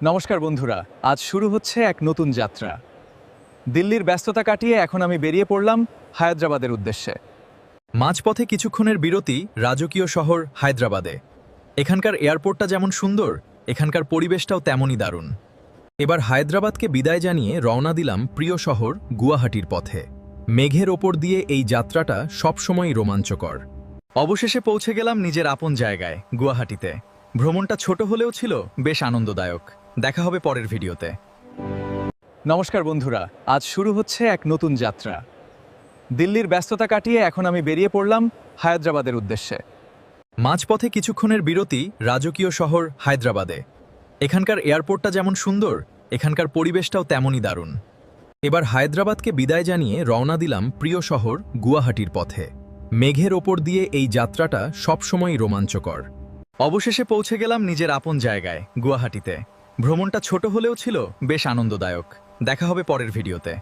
নমস্কার বন্ধুরা, আজ শুরু হচ্ছে এক নতুন যাত্রা। দিল্লির ব্যস্ততা কাটিয়ে এখন আমি বেরিয়ে পড়লাম হায়দ্রাবাদের উদ্দেশ্যে। মাঝপথে কিছুক্ষণের বিরতি রাজকীয় শহর হায়দ্রাবাদে। এখানকার এয়ারপোর্টটা যেমন সুন্দর, এখানকার পরিবেশটাও তেমনই দারুণ। এবার হায়দ্রাবাদকে বিদায় জানিয়ে রওনা দিলাম প্রিয় শহর গুয়াহাটির পথে। মেঘের ওপর দিয়ে এই যাত্রাটা সবসময়ই রোমাঞ্চকর। অবশেষে পৌঁছে গেলাম নিজের আপন জায়গায়, গুয়াহাটিতে। ভ্রমণটা ছোট হলেও ছিল বেশ আনন্দদায়ক। দেখা হবে পরের ভিডিওতে। নমস্কার বন্ধুরা, আজ শুরু হচ্ছে এক নতুন যাত্রা। দিল্লির ব্যস্ততা কাটিয়ে এখন আমি বেরিয়ে পড়লাম হায়দ্রাবাদের উদ্দেশ্যে। মাঝপথে কিছুক্ষণের বিরতি রাজকীয় শহর হায়দ্রাবাদে। এখানকার এয়ারপোর্টটা যেমন সুন্দর, এখানকার পরিবেশটাও তেমনই দারুণ। এবার হায়দ্রাবাদকে বিদায় জানিয়ে রওনা দিলাম প্রিয় শহর গুয়াহাটির পথে। মেঘের ওপর দিয়ে এই যাত্রাটা সবসময়ই রোমাঞ্চকর। অবশেষে পৌঁছে গেলাম নিজের আপন জায়গায়, গুয়াহাটিতে। ভ্রমণটা ছোট হলেও ছিল বেশ আনন্দদায়ক। দেখা হবে পরের ভিডিওতে।